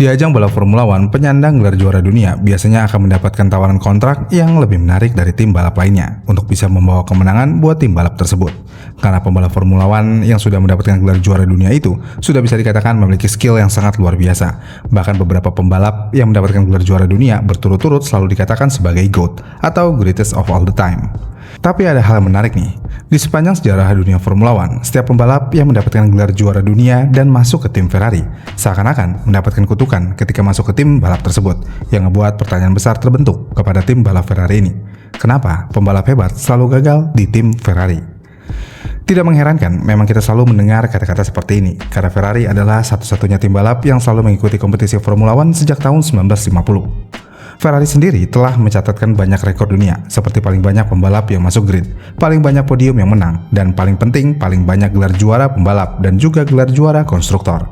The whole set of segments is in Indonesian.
Di ajang balap Formula One, penyandang gelar juara dunia biasanya akan mendapatkan tawaran kontrak yang lebih menarik dari tim balap lainnya untuk bisa membawa kemenangan buat tim balap tersebut. Karena pembalap Formula One yang sudah mendapatkan gelar juara dunia itu sudah bisa dikatakan memiliki skill yang sangat luar biasa. Bahkan beberapa pembalap yang mendapatkan gelar juara dunia berturut-turut selalu dikatakan sebagai GOAT atau Greatest of All the Time. Tapi ada hal menarik nih. Di sepanjang sejarah dunia Formula One, setiap pembalap yang mendapatkan gelar juara dunia dan masuk ke tim Ferrari seakan-akan mendapatkan kutukan ketika masuk ke tim balap tersebut, yang ngebuat pertanyaan besar terbentuk kepada tim balap Ferrari ini. Kenapa pembalap hebat selalu gagal di tim Ferrari? Tidak mengherankan, memang kita selalu mendengar kata-kata seperti ini, karena Ferrari adalah satu-satunya tim balap yang selalu mengikuti kompetisi Formula One sejak tahun 1950. Ferrari sendiri telah mencatatkan banyak rekor dunia, seperti paling banyak pembalap yang masuk grid, paling banyak podium yang menang, dan paling penting, paling banyak gelar juara pembalap dan juga gelar juara konstruktor.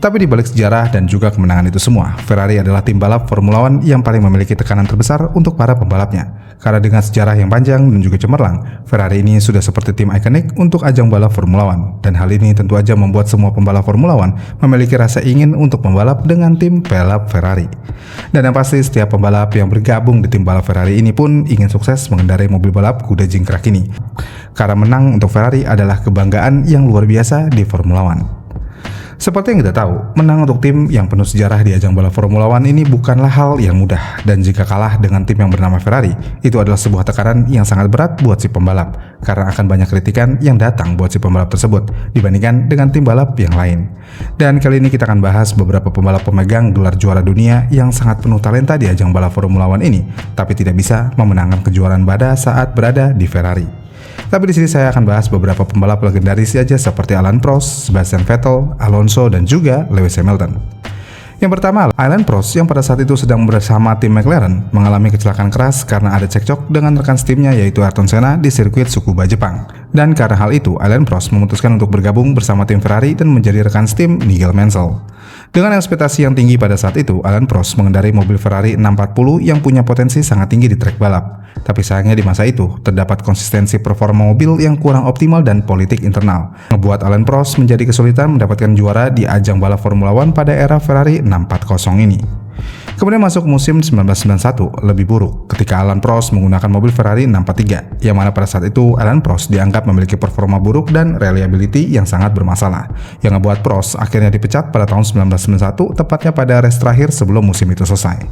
Tapi di balik sejarah dan juga kemenangan itu semua, Ferrari adalah tim balap Formula One yang paling memiliki tekanan terbesar untuk para pembalapnya. Karena dengan sejarah yang panjang dan juga cemerlang, Ferrari ini sudah seperti tim ikonik untuk ajang balap Formula One. Dan hal ini tentu aja membuat semua pembalap Formula One memiliki rasa ingin untuk membalap dengan tim balap Ferrari. Dan yang pasti setiap pembalap yang bergabung di tim balap Ferrari ini pun ingin sukses mengendarai mobil balap kuda jingkrak ini. Karena menang untuk Ferrari adalah kebanggaan yang luar biasa di Formula One. Seperti yang kita tahu, menang untuk tim yang penuh sejarah di ajang balap Formula One ini bukanlah hal yang mudah, dan jika kalah dengan tim yang bernama Ferrari, itu adalah sebuah tekanan yang sangat berat buat si pembalap, karena akan banyak kritikan yang datang buat si pembalap tersebut dibandingkan dengan tim balap yang lain. Dan kali ini kita akan bahas beberapa pembalap pemegang gelar juara dunia yang sangat penuh talenta di ajang balap Formula One ini, tapi tidak bisa memenangkan kejuaraan pada saat berada di Ferrari. Tapi di sini saya akan bahas beberapa pembalap legendaris saja seperti Alain Prost, Sebastian Vettel, Alonso, dan juga Lewis Hamilton. Yang pertama, Alain Prost yang pada saat itu sedang bersama tim McLaren mengalami kecelakaan keras karena ada cekcok dengan rekan timnya yaitu Ayrton Senna di sirkuit Tsukuba, Jepang. Dan karena hal itu, Alain Prost memutuskan untuk bergabung bersama tim Ferrari dan menjadi rekan tim Nigel Mansell. Dengan ekspektasi yang tinggi pada saat itu, Alain Prost mengendarai mobil Ferrari 640 yang punya potensi sangat tinggi di trek balap. Tapi sayangnya di masa itu, terdapat konsistensi performa mobil yang kurang optimal dan politik internal, ngebuat Alain Prost menjadi kesulitan mendapatkan juara di ajang balap Formula One pada era Ferrari 640 ini. Kemudian masuk musim 1991, lebih buruk ketika Alain Prost menggunakan mobil Ferrari 643, yang mana pada saat itu Alain Prost dianggap memiliki performa buruk dan reliability yang sangat bermasalah, yang membuat Prost akhirnya dipecat pada tahun 1991, tepatnya pada race terakhir sebelum musim itu selesai.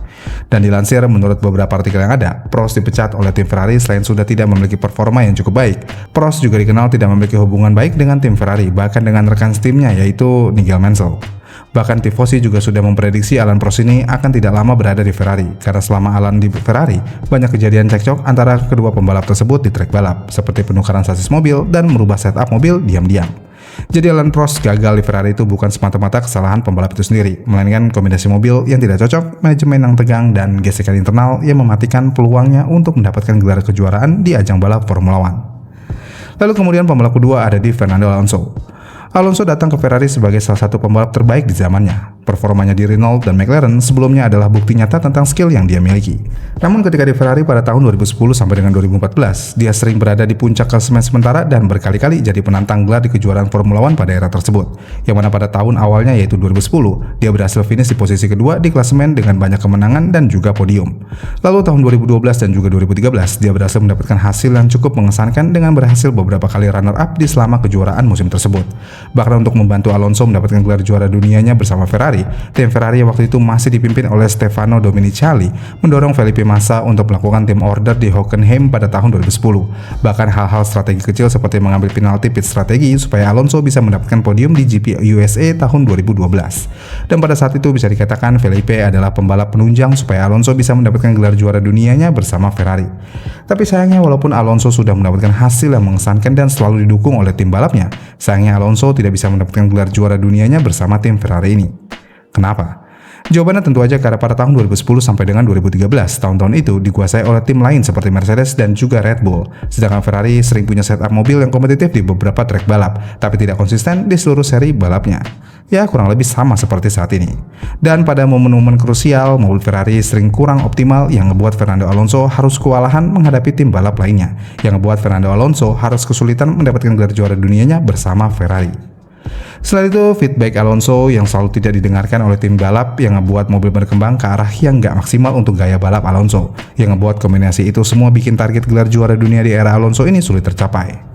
Dan dilansir menurut beberapa artikel yang ada, Prost dipecat oleh tim Ferrari selain sudah tidak memiliki performa yang cukup baik. Prost juga dikenal tidak memiliki hubungan baik dengan tim Ferrari, bahkan dengan rekan timnya yaitu Nigel Mansell. Bahkan tifosi juga sudah memprediksi Alain Prost ini akan tidak lama berada di Ferrari, karena selama Alain di Ferrari, banyak kejadian cekcok antara kedua pembalap tersebut di trek balap, seperti penukaran sasis mobil dan merubah setup mobil diam-diam. Jadi Alain Prost gagal di Ferrari itu bukan semata-mata kesalahan pembalap itu sendiri, melainkan kombinasi mobil yang tidak cocok, manajemen yang tegang, dan gesekan internal yang mematikan peluangnya untuk mendapatkan gelar kejuaraan di ajang balap Formula One. Lalu kemudian pembalap kedua ada di Fernando Alonso. Alonso datang ke Ferrari sebagai salah satu pembalap terbaik di zamannya. Performanya di Renault dan McLaren sebelumnya adalah bukti nyata tentang skill yang dia miliki. Namun ketika di Ferrari pada tahun 2010 sampai dengan 2014, dia sering berada di puncak klasemen sementara dan berkali-kali jadi penantang gelar di kejuaraan Formula One pada era tersebut. Yang mana pada tahun awalnya yaitu 2010, dia berhasil finish di posisi kedua di klasemen dengan banyak kemenangan dan juga podium. Lalu tahun 2012 dan juga 2013, dia berhasil mendapatkan hasil yang cukup mengesankan dengan berhasil beberapa kali runner-up di selama kejuaraan musim tersebut. Bahkan untuk membantu Alonso mendapatkan gelar juara dunianya bersama Ferrari, tim Ferrari yang waktu itu masih dipimpin oleh Stefano Domenicali mendorong Felipe Massa untuk melakukan team order di Hockenheim pada tahun 2010. Bahkan hal-hal strategi kecil seperti mengambil penalti pit strategi supaya Alonso bisa mendapatkan podium di GP USA tahun 2012. Dan pada saat itu bisa dikatakan Felipe adalah pembalap penunjang supaya Alonso bisa mendapatkan gelar juara dunianya bersama Ferrari. Tapi sayangnya walaupun Alonso sudah mendapatkan hasil yang mengesankan dan selalu didukung oleh tim balapnya, sayangnya Alonso tidak bisa mendapatkan gelar juara dunianya bersama tim Ferrari ini. Kenapa? Jawabannya tentu aja karena pada tahun 2010 sampai dengan 2013, tahun-tahun itu dikuasai oleh tim lain seperti Mercedes dan juga Red Bull. Sedangkan Ferrari sering punya setup mobil yang kompetitif di beberapa trek balap, tapi tidak konsisten di seluruh seri balapnya. Ya, kurang lebih sama seperti saat ini. Dan pada momen-momen krusial, mobil Ferrari sering kurang optimal yang ngebuat Fernando Alonso harus kewalahan menghadapi tim balap lainnya, yang ngebuat Fernando Alonso harus kesulitan mendapatkan gelar juara dunianya bersama Ferrari. Selain itu, feedback Alonso yang selalu tidak didengarkan oleh tim balap yang ngebuat mobil berkembang ke arah yang nggak maksimal untuk gaya balap Alonso, yang ngebuat kombinasi itu semua bikin target gelar juara dunia di era Alonso ini sulit tercapai.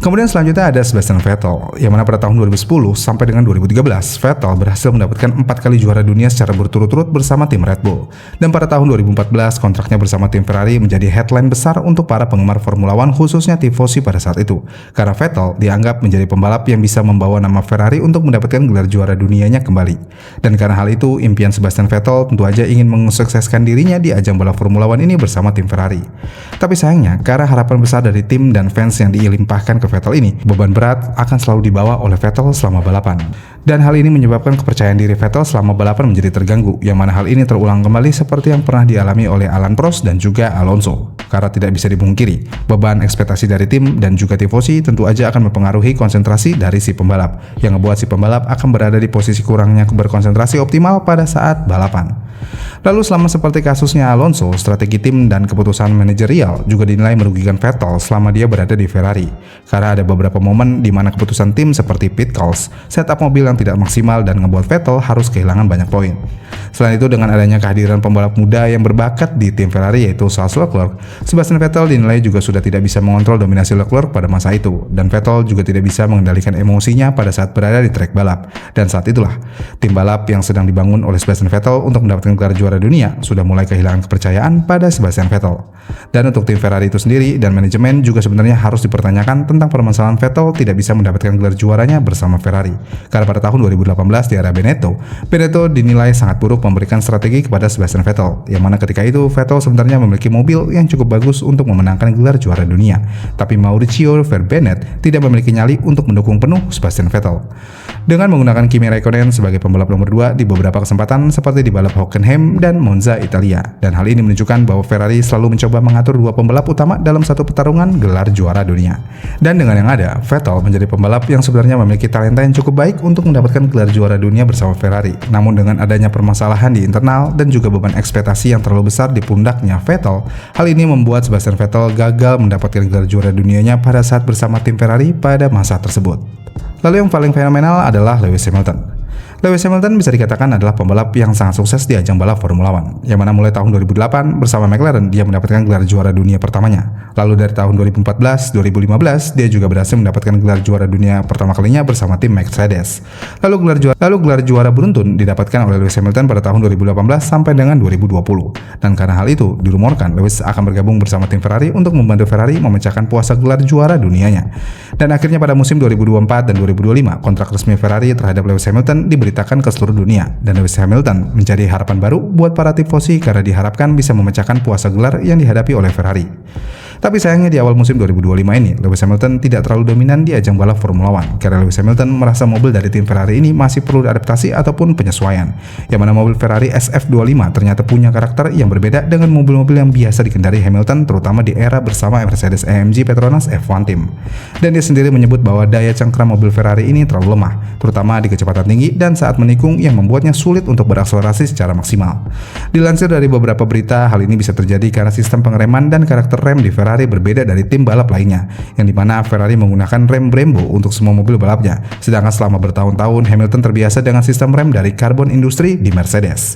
Kemudian selanjutnya ada Sebastian Vettel, yang mana pada tahun 2010 sampai dengan 2013, Vettel berhasil mendapatkan 4 kali juara dunia secara berturut-turut bersama tim Red Bull. Dan pada tahun 2014, kontraknya bersama tim Ferrari menjadi headline besar untuk para penggemar Formula One khususnya tifosi pada saat itu. Karena Vettel dianggap menjadi pembalap yang bisa membawa nama Ferrari untuk mendapatkan gelar juara dunianya kembali. Dan karena hal itu, impian Sebastian Vettel tentu aja ingin mensukseskan dirinya di ajang balap Formula One ini bersama tim Ferrari. Tapi sayangnya, karena harapan besar dari tim dan fans yang dilimpahkan ke Vettel ini, beban berat akan selalu dibawa oleh Vettel selama balapan. Dan hal ini menyebabkan kepercayaan diri Vettel selama balapan menjadi terganggu, yang mana hal ini terulang kembali seperti yang pernah dialami oleh Alain Prost dan juga Alonso. Karena tidak bisa dipungkiri, beban ekspektasi dari tim dan juga tifosi tentu aja akan mempengaruhi konsentrasi dari si pembalap, yang ngebuat si pembalap akan berada di posisi kurangnya berkonsentrasi optimal pada saat balapan. Lalu selama seperti kasusnya Alonso, strategi tim dan keputusan manajerial juga dinilai merugikan Vettel selama dia berada di Ferrari. Karena ada beberapa momen di mana keputusan tim seperti pit calls, setup mobil yang tidak maksimal dan ngebuat Vettel harus kehilangan banyak poin. Selain itu, dengan adanya kehadiran pembalap muda yang berbakat di tim Ferrari yaitu Charles Leclerc, Sebastian Vettel dinilai juga sudah tidak bisa mengontrol dominasi Leclerc pada masa itu, dan Vettel juga tidak bisa mengendalikan emosinya pada saat berada di trek balap. Dan saat itulah, tim balap yang sedang dibangun oleh Sebastian Vettel untuk mendapatkan gelar juara dunia sudah mulai kehilangan kepercayaan pada Sebastian Vettel. Dan untuk tim Ferrari itu sendiri dan manajemen juga sebenarnya harus dipertanyakan tentang permasalahan Vettel tidak bisa mendapatkan gelar juaranya bersama Ferrari. Karena pada tahun 2018 di era Benetton dinilai sangat buruk memberikan strategi kepada Sebastian Vettel, yang mana ketika itu Vettel sebenarnya memiliki mobil yang cukup bagus untuk memenangkan gelar juara dunia, tapi Mauricio Verbenet tidak memiliki nyali untuk mendukung penuh Sebastian Vettel. Dengan menggunakan Kimi Räikkönen sebagai pembalap nomor 2 di beberapa kesempatan seperti di balap Hockenheim dan Monza, Italia. Dan hal ini menunjukkan bahwa Ferrari selalu mencoba mengatur dua pembalap utama dalam satu pertarungan gelar juara dunia. Dan dengan yang ada, Vettel menjadi pembalap yang sebenarnya memiliki talenta yang cukup baik untuk mendapatkan gelar juara dunia bersama Ferrari. Namun dengan adanya permasalahan di internal dan juga beban ekspektasi yang terlalu besar di pundaknya Vettel, hal ini membuat Sebastian Vettel gagal mendapatkan gelar juara dunianya pada saat bersama tim Ferrari pada masa tersebut. Lalu yang paling fenomenal adalah Lewis Hamilton. Lewis Hamilton bisa dikatakan adalah pembalap yang sangat sukses di ajang balap Formula One, yang mana mulai tahun 2008 bersama McLaren dia mendapatkan gelar juara dunia pertamanya. Lalu dari tahun 2014-2015 dia juga berhasil mendapatkan gelar juara dunia pertama kalinya bersama tim Mercedes. Lalu gelar juara beruntun didapatkan oleh Lewis Hamilton pada tahun 2018 sampai dengan 2020. Dan karena hal itu dirumorkan Lewis akan bergabung bersama tim Ferrari untuk membantu Ferrari memecahkan puasa gelar juara dunianya. Dan akhirnya pada musim 2024 dan 2025 kontrak resmi Ferrari terhadap Lewis Hamilton diberitakan ke seluruh dunia, dan Lewis Hamilton menjadi harapan baru buat para tifosi karena diharapkan bisa memecahkan puasa gelar yang dihadapi oleh Ferrari. Tapi sayangnya di awal musim 2025 ini, Lewis Hamilton tidak terlalu dominan di ajang balap Formula One karena Lewis Hamilton merasa mobil dari tim Ferrari ini masih perlu adaptasi ataupun penyesuaian. Yang mana mobil Ferrari SF25 ternyata punya karakter yang berbeda dengan mobil-mobil yang biasa dikendari Hamilton, terutama di era bersama Mercedes-AMG Petronas F1 Team. Dan dia sendiri menyebut bahwa daya cengkram mobil Ferrari ini terlalu lemah, terutama di kecepatan tinggi dan saat menikung yang membuatnya sulit untuk berakselerasi secara maksimal. Dilansir dari beberapa berita, hal ini bisa terjadi karena sistem pengereman dan karakter rem di Ferrari berbeda dari tim balap lainnya, yang dimana Ferrari menggunakan rem Brembo untuk semua mobil balapnya, sedangkan selama bertahun-tahun Hamilton terbiasa dengan sistem rem dari karbon industri di Mercedes.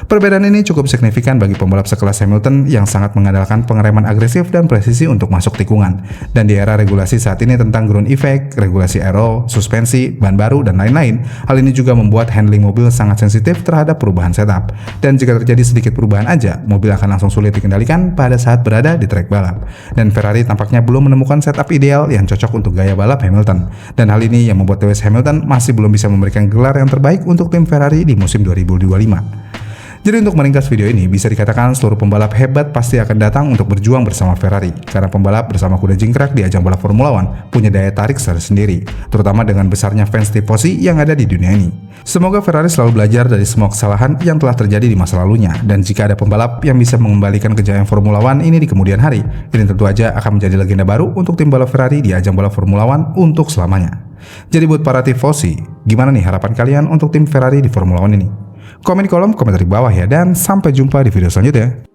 Perbedaan ini cukup signifikan bagi pembalap sekelas Hamilton yang sangat mengandalkan pengereman agresif dan presisi untuk masuk tikungan. Dan di era regulasi saat ini tentang ground effect, regulasi aero, suspensi, ban baru, dan lain-lain, hal ini juga membuat handling mobil sangat sensitif terhadap perubahan setup. Dan jika terjadi sedikit perubahan aja, mobil akan langsung sulit dikendalikan pada saat berada di trek balap. Dan Ferrari tampaknya belum menemukan setup ideal yang cocok untuk gaya balap Hamilton. Dan hal ini yang membuat Lewis Hamilton masih belum bisa memberikan gelar yang terbaik untuk tim Ferrari di musim 2025. Jadi untuk meringkas video ini, bisa dikatakan seluruh pembalap hebat pasti akan datang untuk berjuang bersama Ferrari. Karena pembalap bersama kuda jingkrak di ajang balap Formula One punya daya tarik sendiri, terutama dengan besarnya fans tifosi yang ada di dunia ini. Semoga Ferrari selalu belajar dari semua kesalahan yang telah terjadi di masa lalunya. Dan jika ada pembalap yang bisa mengembalikan kejayaan Formula One ini di kemudian hari, ini tentu aja akan menjadi legenda baru untuk tim balap Ferrari di ajang balap Formula One untuk selamanya. Jadi buat para tifosi, gimana nih harapan kalian untuk tim Ferrari di Formula One ini? Komen di kolom komentar di bawah ya, dan sampai jumpa di video selanjutnya.